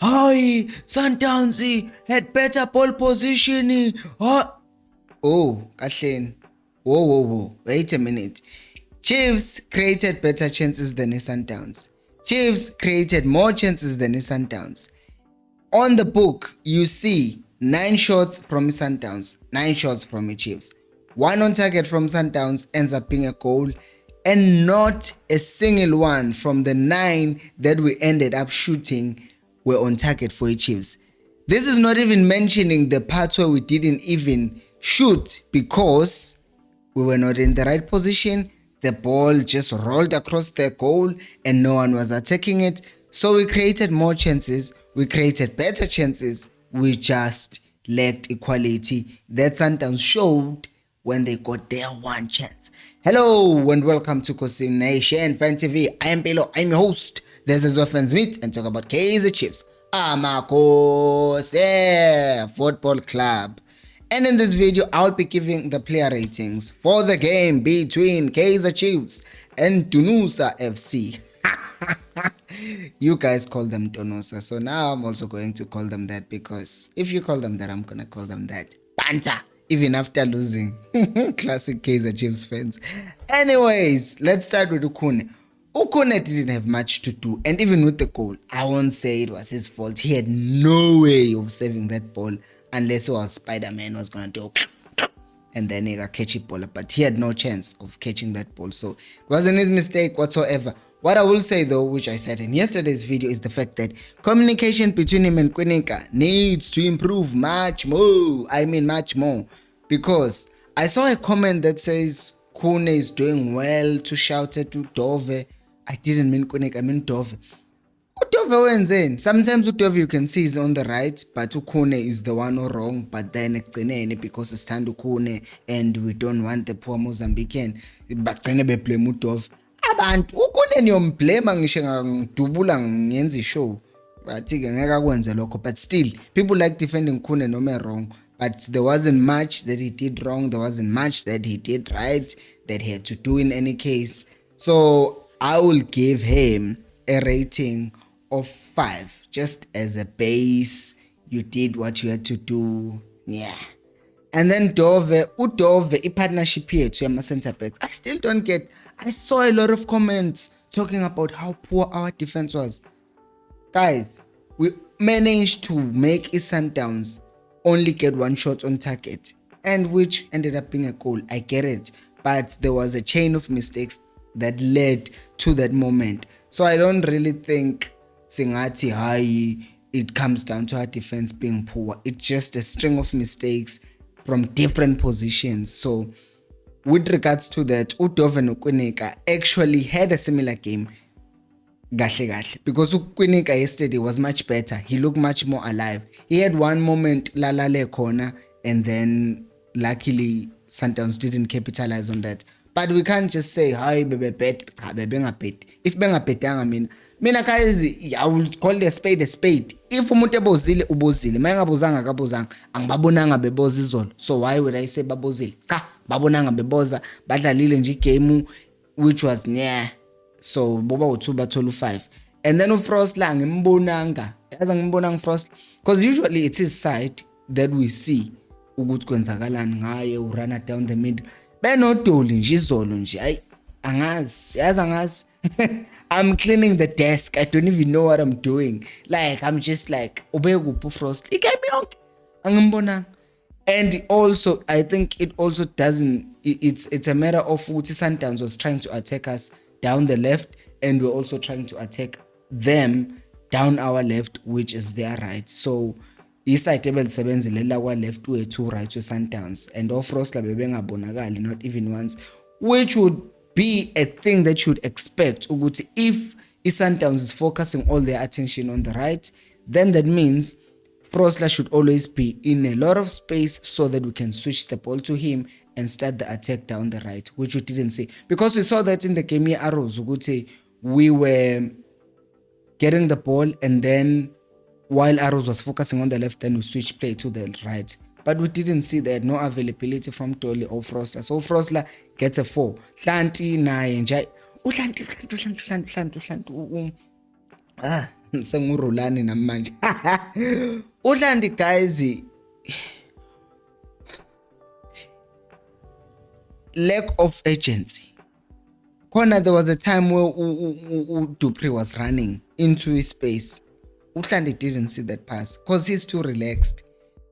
Hi, Sundowns had better ball position. Oh, Kathleen. Whoa. Wait a minute. Chiefs created better chances than the Sundowns. Chiefs created more chances than the Sundowns. On the book, you see 9 shots from Sundowns, 9 shots from the Chiefs. 1 on target from Sundowns ends up being a goal, and not a single one from the 9 that we ended up shooting were on target for the Chiefs. This is not even mentioning the parts where we didn't even shoot because we were not in the right position. The ball just rolled across the goal and no one was attacking it. So we created more chances, we created better chances, we just lacked equality that Sundowns showed when they got their one chance. Hello and welcome to Kosi Nation Fan TV. I am Pelo, I'm your host. This is where fans meet and talk about Kaizer Chiefs, Amakose Football Club. And in this video, I'll be giving the player ratings for the game between Kaizer Chiefs and Tunusa FC. You guys call them Tonosa, so now I'm also going to call them that, because if you call them that, I'm gonna call them that. Banta, even after losing. Classic Kaizer Chiefs fans. Anyways, let's start with Ukune. Ukune didn't have much to do, and even with the goal, I won't say it was his fault. He had no way of saving that ball unless it was Spider-Man was gonna do and then he got catch it ball, but he had no chance of catching that ball, so it wasn't his mistake whatsoever. What I will say though, which I said in yesterday's video, is the fact that communication between him and Kwinika needs to improve much more. I mean much more, because I saw a comment that says Kune is doing well to shout at Udove. I didn't mean Kwinika, I mean Dove. Udove wenzeni? Sometimes Udove you can see he's on the right, but Ukune is the one wrong. But then because it's Tandu Kune and we don't want the poor Mozambican, but then be blame Udove. Abantu Ukune niyomblema ngisho ngidubula ngenza ishow, but ke ngeke akwenze lokho. But still, people like defending Kune noma wrong, but there wasn't much that he did wrong, there wasn't much that he did right that he had to do in any case. So I will give him a rating of 5, just as a base. You did what you had to do, yeah. And then Udove, I partnership here to my center back. I still don't get. I saw a lot of comments talking about how poor our defense was. Guys, we managed to make Sundowns only get 1 shot on target, and which ended up being a goal. I get it, but there was a chain of mistakes that led to that moment. So I don't really think Singati high it comes down to our defense being poor. It's just a string of mistakes from different positions. So with regards to that, Udove and Ukwinika actually had a similar game, because Ukwinika yesterday was much better. He looked much more alive. He had one moment lalale corner, and then luckily Sundowns didn't capitalize on that. But we can't just say hi bebe bet, if benga betanga mina guys, I will call a spade a spade. If umuntu ebozile ubozile, mayengabozanga kabozanga, angibabonanga beboza izolo. So why would I say babozile? Cha, babonanga beboza, badlalile nje game which was yeah. So boba u2 bathola u5. And then uFrost la ngimbonanga. Yaza ngimbonanga Frost, because usually it's his side that we see ukuthi kwenzakalani ngaye, urana down the middle. Benodoli nje izolo nje, ay angazi, angazi. I'm cleaning the desk. I don't even know what I'm doing. Like, I'm just like, ubekuphi Frost. Igame yonke angimbonanga. And also, I think it also doesn't, it's a matter of ukuthi Sundowns was trying to attack us down the left, and we're also trying to attack them down our left, which is their right. So iside ebelisebenzile la kwa left wethu right to Sundowns, and oFrost la bebengabonakali not even once, which would be a thing that you would expect ukuthi if Sundowns is focusing all their attention on the right, then that means Frostler should always be in a lot of space so that we can switch the ball to him and start the attack down the right, which we didn't see, because we saw that in the game here Arrows ukuthi we were getting the ball, and then while Arrows was focusing on the left, then we switch play to the right. But we didn't see that, no availability from Dolly or Frostler. So Frostler gets a 4. Hlanti naye nje. Hlanti. sengurulani namanje. Hlanti guys, lack of urgency. Corner, there was a time where Preez was running into his space. Hlanti didn't see that pass because he's too relaxed.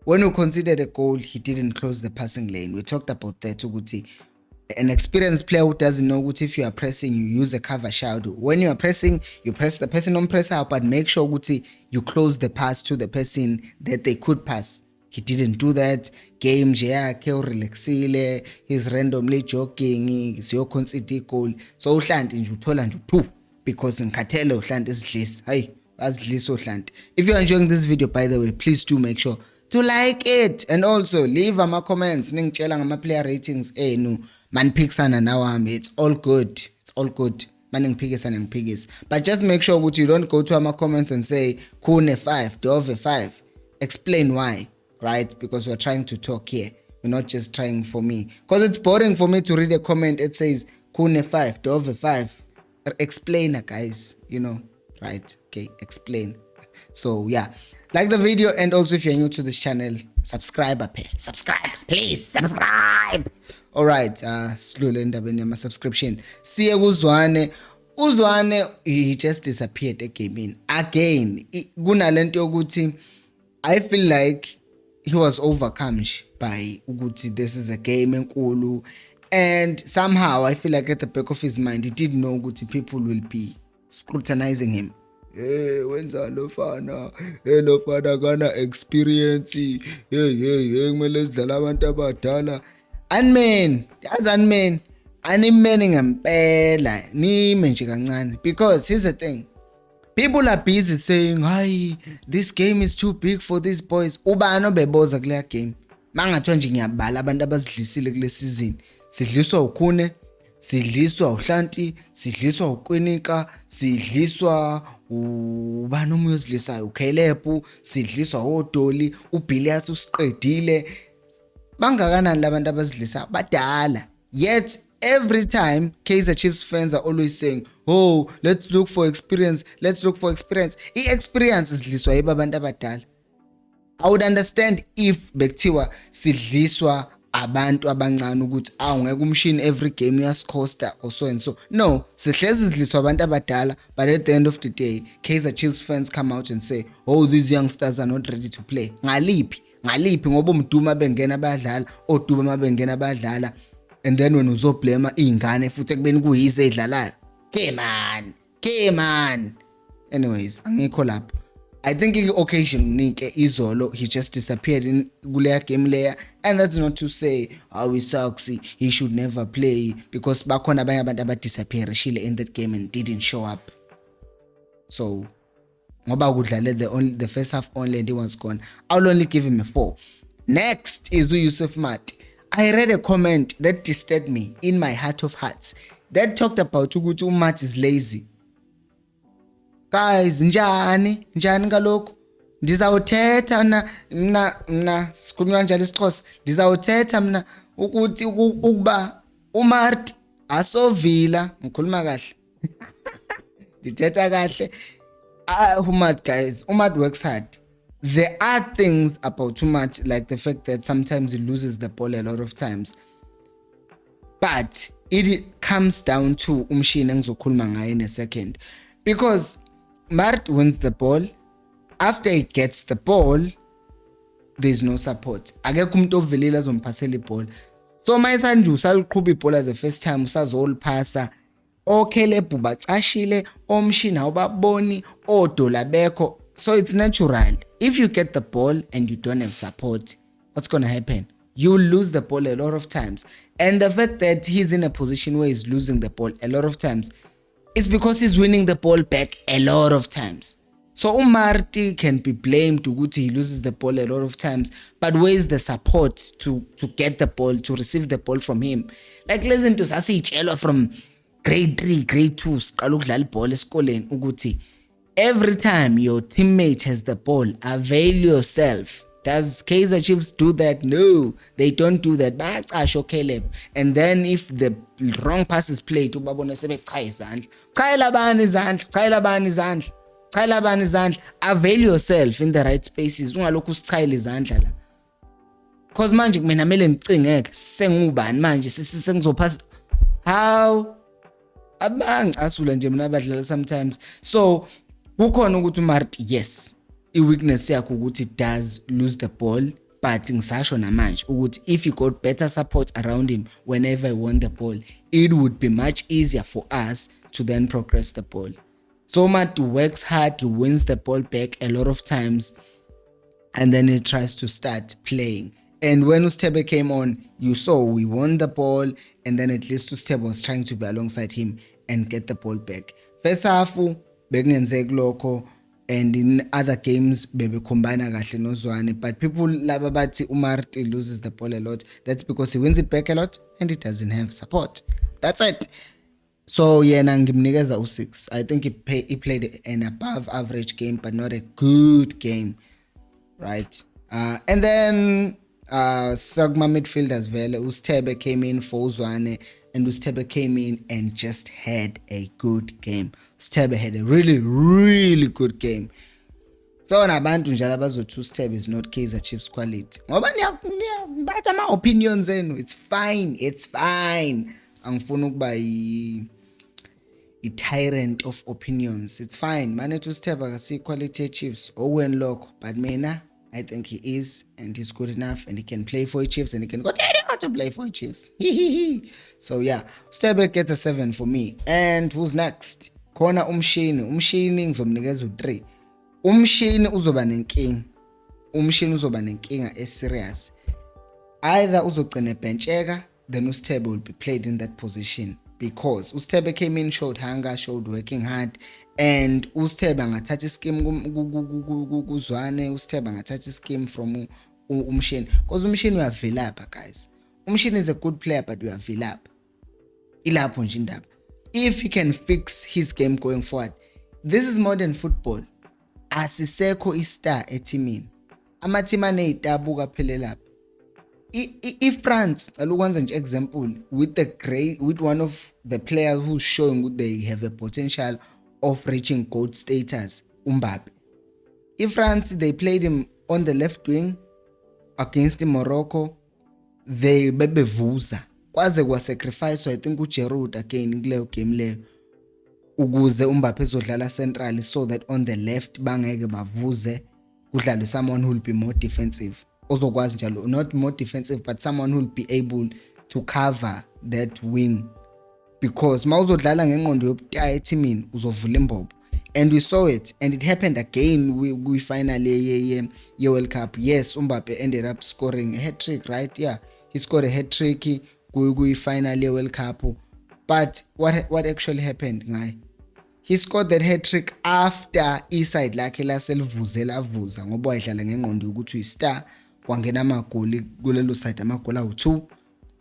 When we considered a goal, he didn't close the passing lane. We talked about that. Uguti, an experienced player who doesn't know what if you are pressing, you use a cover shadow. When you are pressing, you press the person on press out, but make sure Uguti, you close the pass to the person that they could pass. He didn't do that. Game yakhe urelaxile, he's randomly jogging, siyoconsider goal. So Hlanti nje uthola nje 2 because ngikhathele Hlanti isidlisi. Hayi, asidlisi Hlanti. If you're enjoying this video, by the way, please do make sure to like it and also leave ama comments ningitshela ngama player ratings enu maniphikisana nawami. It's all good. It's all good. Maningipikisana ngiphikisa. But just make sure that you don't go to ama comments and say kune 5, dove 5. Explain why. Right? Because we're trying to talk here. We're not just trying for me. Because it's boring for me to read a comment. It says, Kune 5, Dove 5. Explain, guys. You know, right? Okay, explain. So, yeah. Like the video, and also if you're new to this channel, subscribe, please, subscribe. Alright, slowly endabeni yama subscription. Siye kuzwane. Uzwane, he just disappeared again. Kunalento yokuthi, I feel like he was overcome by ukuthi this is a game enkulu, and somehow I feel like at the back of his mind he did know ukuthi people will be scrutinizing him. Wenza lo fana kana experience, kumele sidlala abantu abadala. Unman, yazi unman, animene ngempela nime nje kancane, because here's the thing. People are busy saying, "Hi, this game is too big for these boys." Ubani obeboza kule game? Mangathiwa nje ngiyabala abantu abazidlisile kule season. Sidliswa uKhune, sidliswa uHlanti, sidliswa uKwinika, sidliswa ubani omunye ozidlisayo uKaizer, sidliswa oDoli, uBilliard usiqedile. Bangakanani labantu abazidlisa badala. Yet every time Kaizer Chiefs fans are always saying, "Oh, let's look for experience, let's look for experience." I-experience idliswa yibo abantu abadala. I would understand if bekuthiwa sidliswa abantu abancane ukuthi ngeke umshini every game uyascosta or so and so. No, sihlezi sidliswa abantu abadala, but at the end of the day, Kaizer Chiefs fans come out and say, "Oh, these youngsters are not ready to play." Ngaliphi ngoba umduma bengena badlala, oDuma mabengena badlala. And then when uzoblema ingane futhi ekubeni kuyize edlalayo. Ke man. Anyways, angikho lapho. I think occasion nike izolo he just disappeared in kuleya game leya, and that's not to say he sucks, he should never play, because bakhona abanye abantu abadisappear shile in that game and didn't show up. So ngoba kudlale the first half only and he was gone, I'll only give him a 4. Next is Yusuf Mat. I read a comment that disturbed me in my heart of hearts that talked about ukuthi uMat is lazy. Guys, njani ngalokho? Ndizawuthetha mna sikhulunywa njalo isiXhosa. Ndizawuthetha mna ukuthi ukuba uMart asovila, ngikhuluma kahle. Ndithetha kahle. uMat, guys, uMat works hard. There are things about Umat, like the fact that sometimes he loses the ball a lot of times. But it comes down to umshini engizokhuluma ngayo in a second. Because Mart wins the ball. After he gets the ball, there's no support. Akekho umuntu ovelile azompassela ibhola. So mayisanje usaliqhuba ibhola the first time usazolphasa. Okelebhu bacashile, omshini awubaboni, oDola bekho. So it's natural. If you get the ball and you don't have support, what's going to happen? You lose the ball a lot of times. And the fact that he's in a position where he's losing the ball a lot of times is because he's winning the ball back a lot of times. So Umarti can be blamed to he loses the ball a lot of times, but where is the support to get the ball, to receive the ball from him? Like listen to sasitshelwa from grade 3, grade 2, siqala ukudlala ibhola esikoleni ukuthi every time your teammate has the ball, avail yourself. Does Kaizer Chiefs do that? No, they don't do that. Bacasho Caleb. And then if the wrong pass is played, ubabona sebechaya izandla. Chayela bani izandla. chayela abani izandla, avail yourself in the right spaces, ungalokhu usichayela izandla la. Cause manje mina kumele ngicingeke sengubani manje sengizophasa how abangicasula nje mina abadlala sometimes. So kukhona ukuthi uMarti, yes, i-weakness yakho ukuthi it does lose the ball, but ngisasho namanje ukuthi if you got better support around him whenever he won the ball, it would be much easier for us to then progress the ball. So Marti works hard, he wins the ball back a lot of times, and then he tries to start playing. And when Ustebe came on, you saw we won the ball, and then at least Ustebe was trying to be alongside him and get the ball back. First half, bekungenzeki lokho, and in other games, bebecombine kahle nozwane. But people laba bathi uMarti loses the ball a lot. That's because he wins it back a lot, and he doesn't have support. That's it. So yena ngimnikeza u6. I think he played an above average game, but not a good game, right? And then Sagma midfielders vele Ustebe came in for Uzwane, and Ustebe came in and just had a good game. Ustebe had a really good game. So nabantu njalo abazothi Ustebe is not Kaizer Chiefs quality. Ngoba niyabatha ama opinions enu. It's fine. Angifuna ukuba i-tyrant of opinions. It's fine. Manethi Ustebe akasi quality Chiefs okwen lokho, but mina I think he is, and he's good enough, and he can play for Chiefs, and he can continue to play for Chiefs. So yeah, Ustebe gets a 7 for me. And who's next? Khona Umshini ngizomnikeza u3. Umshini uzoba nenkinga serious. Either uzogcina bencheka, then Ustebe will be played in that position, because Ustebe came in, showed hunger, showed working hard, and Ustebe angathatha ischeme kuzwane, Ustebe angathatha ischeme from Umshini, because Umshini uyavilapha guys. Umshini is a good player, but uyavilapha. Ilapho nje indaba. If he can fix his game going forward, this is modern football. Asisekho istar etimini. Amateam anezitabu kaphelelapha. If France, alukwenza nje example with one of the players who's showing that they have a potential of reaching gold status, Mbappe. If France, they played him on the left wing against Morocco, they bebevuza. Kwaze kwa sacrifice, I think uJeroud again kuleyo game leyo, ukuze Mbappe ezodlala central, so that on the left bangeke bavuze, kudlalwe someone who will be more defensive. Ozokwazi njalo, not more defensive, but someone who will be able to cover that wing, because mawuzodlala ngengqondo yobutaya etimini uzovula imbobo. And we saw it, and it happened again. We finally World Cup. Yes, Mbappe ended up scoring a hat-trick, right? Yeah, he scored a hat-trick. We finally World Cup. But what actually happened, guy? He scored that hat-trick after side lakhe laselivuzela vuza ngoba wayedlala ngengqondo ukuthi uyi-star, kwangena amagoli kulelo side amagoli awu2,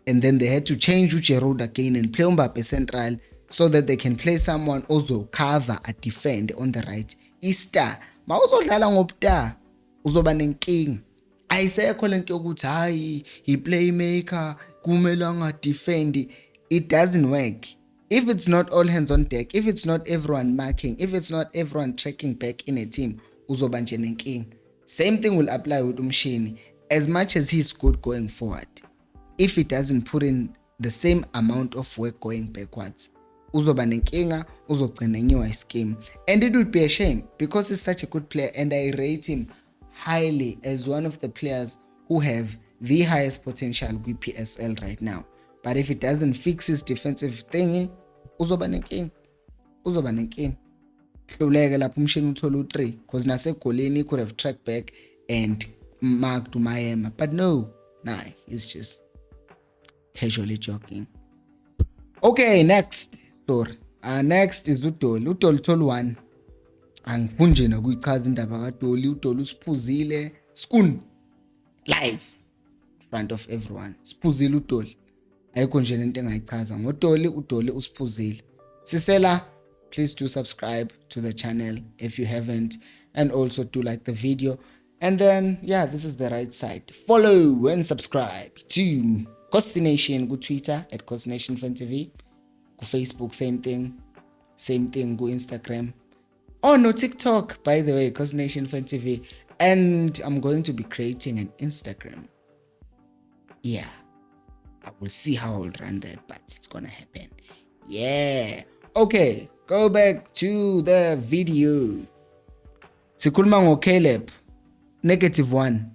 and then they had to change uJeroud again and play Mbappe central, so that they can play someone also cover a defend on the right. Star mawuzodlala ngobta uzoba nenkinga. Ayisekho lento yokuthi hayi he playmaker kumele anga defend. It doesn't work. If it's not all hands on deck, if it's not everyone marking, if it's not everyone tracking back in a team, uzoba nje nenkinga. Same thing will apply with Umshini. As much as he's good going forward, if he doesn't put in the same amount of work going backwards, uzoba nenkinga, uzogcina ngiwa ischeme. And it would be a shame, because he's such a good player, and I rate him highly as one of the players who have the highest potential with PSL right now. But if it doesn't fix his defensive thingy, uzoba nenkinga. Hluleke lapho Umshini uthola u3, because nasegolini he could have tracked back and marked Mayema. But no, he's just casually jogging. Okay, next. Next is Udoli. Udoli told 1. Angifuni nje nokuyichaza indaba kaDoli. Udoli usiphuzile. Skun. Live. In front of everyone. Siphuzile Udoli. Ayikho nje lento engayichaza. Udoli usiphuzile. Sisela, please do subscribe to the channel if you haven't, and also do like the video. And then, yeah, this is the right side. Follow and subscribe to Costination go Twitter at Costination Fan TV. Go Facebook, same thing. Go Instagram. Oh no, TikTok, by the way, Cause Nation Fan TV. And I'm going to be creating an Instagram. Yeah. I will see how I'll run that, but it's gonna happen. Yeah. Okay, go back to the video. Sikhuluma ngo Caleb. -1.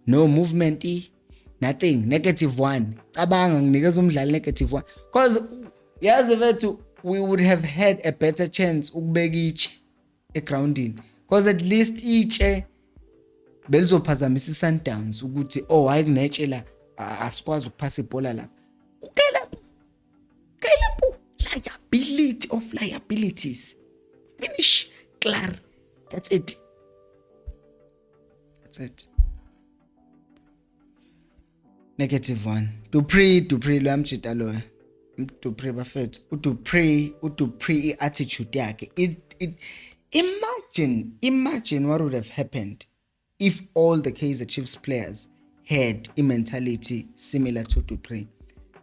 No movement, nothing. -1. Cabanga nginikeza umdlali -1. Cause yazi vethu we would have had a better chance ukubeka iche egroundini. Cause at least iche belizophazamisa Sundowns ukuthi hayi kunetshe la asikwazi ukuphasa ibhola lapha. Caleb liability of liabilities. Finish klar. That's it. -1. Dupree lo amjita lo. Dupree bafethu. Dupree attitude yakhe. Imagine what would have happened if all the Kaizer Chiefs players had a mentality similar to Dupree.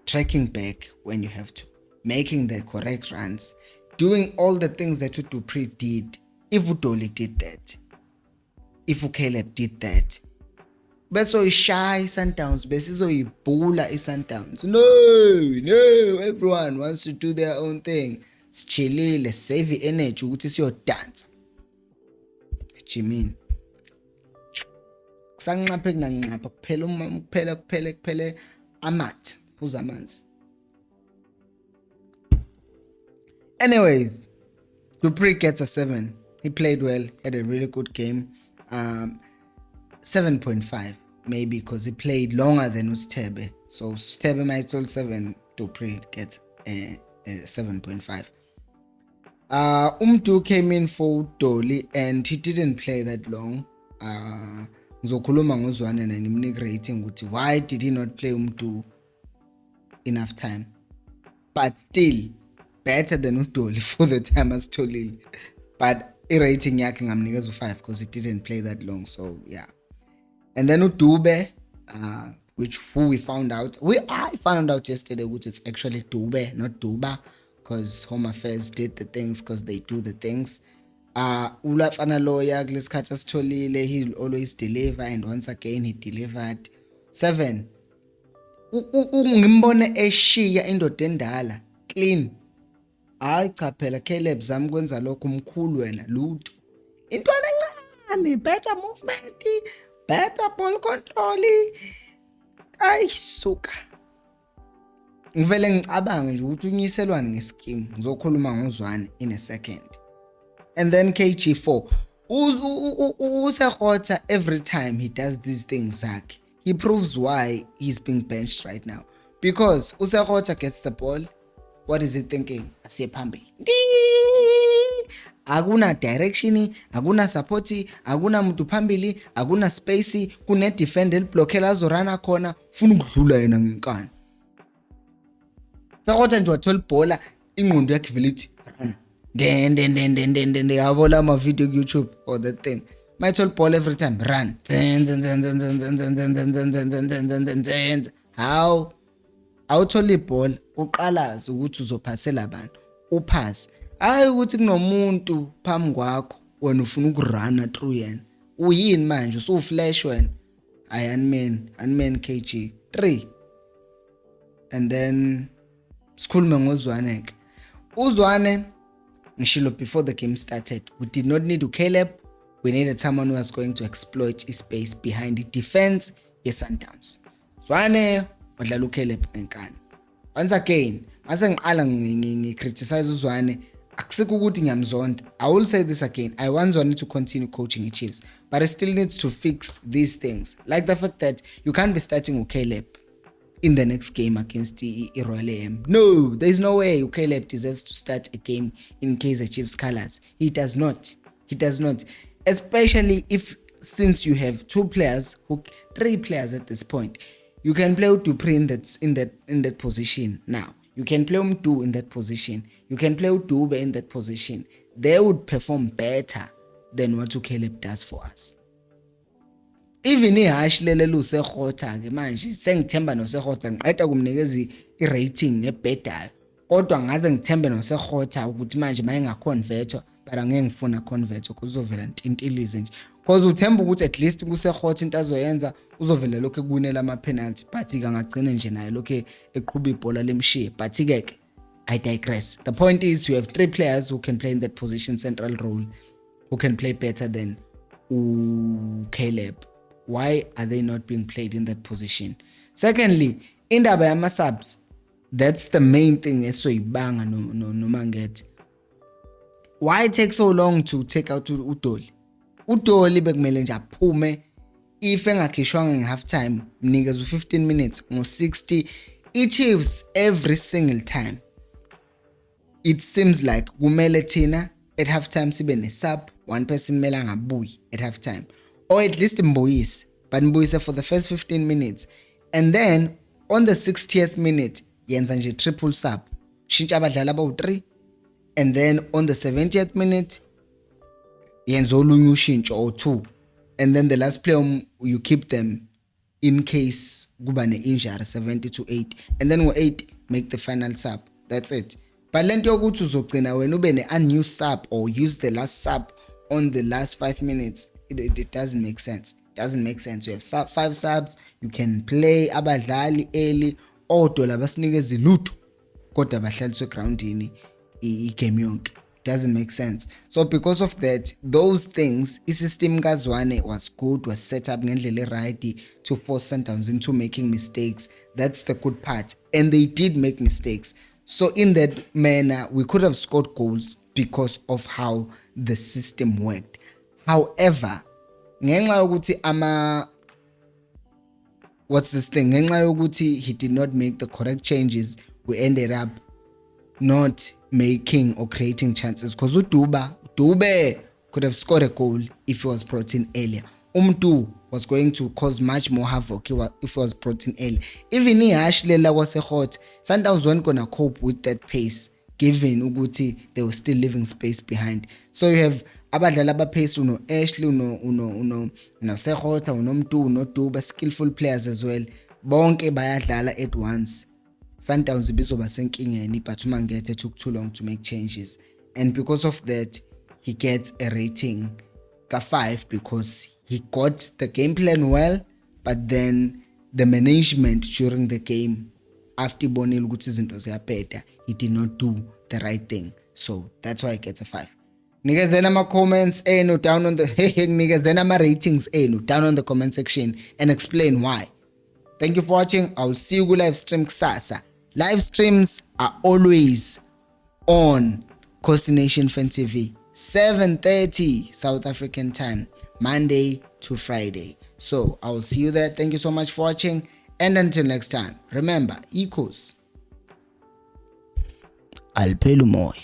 Tracking back when you have to, making the correct runs, doing all the things that Dupree did. If Udoli did that, if Caleb did that, beso shy Sundowns, beso ibula Sundowns. No, everyone wants to do their own thing. Sichilile, save energy ukuthi siyo dance. What you mean? Kusanqaphe kunanqapha kuphela amat, phuza amanzi. Anyways, Dupree gets a 7. He played well, had a really good game. 7.5 maybe because he played longer than Ustebe. So Ustebe might all 7, Dupree gets a 7.5. Umdu came in for Dolly and he didn't play that long. Ngizokhuluma ngozwane na ngimnika rating ukuthi why did he not play Umdu enough time? But still better than Udoli for the time as Tolile. But rating yakhe ngamnikeza 5 because he didn't play that long. So yeah. And then Udube, who we found out. I found out yesterday which is actually Dube, not Duba, because Home Affairs did the things because they do the things. Ulafana lawyer, Gleskatas Tolile, he'll always deliver, and once again he delivered. 7. Ungimbone eshiya indoda endala, clean. Hayi cha phela Caleb zami kwenza lokho umkhulu wena lutho. Intwana encane, better movement, better ball control. Ayisuka. Ngivele ngicabange nje ukuthi unyiselwane ngescheme. Ngizokhuluma ngozwane in a second. And then KG4. Usekhotha every time he does these things zakhe. He proves why he's being benched right now. Because Usekhotha gets the ball. What is he thinking? Asiye phambili. Akuna direction, akuna support, akuna muntu phambili, akuna space, kune defender blockela azorana khona, ufuna ukudlula yena ngenkani. Usekhotha nje wathola ibhola, ingqondo yakhe vele ithi run. Den yabola ama video YouTube or that thing. My told ball every time run. How awuthola ibhola uqalaza ukuthi uzophasela abantu upass hayi ukuthi kunomuntu phambi kwakho wena ufuna ukurana through yena uyini manje usuflash wena Iron Man KG 3. And then sikhulume ngozwane ke uzwane ngishilo before the game started. We did not need Caleb, we needed someone who was going to exploit his space behind the defense yes Sundowns. Zwane wadlala Caleb ngenkani. Once again, mase ngiqala ngicriticize uzwane akusikho ukuthi ngiyamzonda. I will say this again. I want Zwane to continue coaching the Chiefs, but he still needs to fix these things. Like the fact that you can't be starting with Caleb in the next game against the Royal AM. No, there is no way Caleb deserves to start a game in Kaizer Chiefs colors. He does not. Especially since you have 3 players at this point. You can play Dupree in that position now. You can play Umdu in that position. You can play Dube in that position. They would perform better than what Caleb does for us. Even ihash lele lusekhotha ke manje sengithemba nosekhotha ngiqeda kumnikeza i-rating ebhedayo. Kodwa ngaze ngithembe nosekhotha ukuthi manje mayengaconvertwa but angeke ngifuna convert kuzovela intilize nje because uthemba ukuthi at least kusehot into azoyenza uzovela lokho ekunela ama penalty but ingagcina nje naye lokho eqhuba ibhola lemshiye but ke I digress. The point is you have 3 players who can play in that position, central role, who can play better than Caleb. Why are they not being played in that position? Secondly, indaba yama subs, that's the main thing esoyibanga no manget. Why take so long to take out uDoli? uDoli bekumele nje aphume if engakhishwanga nge half time, mnikeza u15 minutes ngo60 iChiefs every single time. It seems like kumele thina at half time sibe ne sub, one person mele angabuyi at half time or at least mbuyise, but mbuyise for the first 15 minutes and then on the 60th minute yenza nje triple sub, shintsha abadlali abawu3 and then on the 70th minute yenza olunye ushintsho or 2 and then the last player you keep them in case kuba ne injury 70 to 8 and then ngo8 make the final sub. That's it. But lento yokuthi uzogcina wena ube ne unused sub or use the last sub on the last 5 minutes, it doesn't make sense. It doesn't make sense. You have 5 subs, you can play abadlali early odwa labasinikeza ilutho kodwa bahlaliswe groundini igame yonke. It doesn't make sense. So because of that, those things, isystem kaZwane was good, was set up ngendlela right to force Sundowns into making mistakes. That's the good part, and they did make mistakes. So in that manner, we could have scored goals because of how the system worked. However, ngenxa yokuthi ngenxa yokuthi he did not make the correct changes, we ended up not making or creating chances because Dube could have scored a goal if he was brought in earlier. Umdu was going to cause much more havoc if he was brought in early. Even Lela was a hot. Sundowns weren't gonna cope with that pace, given Uguti they were still leaving space behind. So you have abadlala pace, uno Ashley, uno Sehota, unomdu, uno Duba, skillful players as well. Bonke bayadlala at once. Sundowns bizoba senkingeni, but Mangete took too long to make changes, and because of that, he gets a rating ka 5 because he got the game plan well, but then the management during the game, after Bonil ukuthi izinto ziyapeta, he did not do the right thing. So that's why he gets a 5. Niggas then ama comments down on the niggas then ama ratings down on the comment section and explain why. Thank you for watching. I will see you live stream kusasa. Live streams are always on Coast Nation Fan TV, 7:30 South African time, Monday to Friday. So I will see you there. Thank you so much for watching, and until next time, remember, equals Alpelumoy.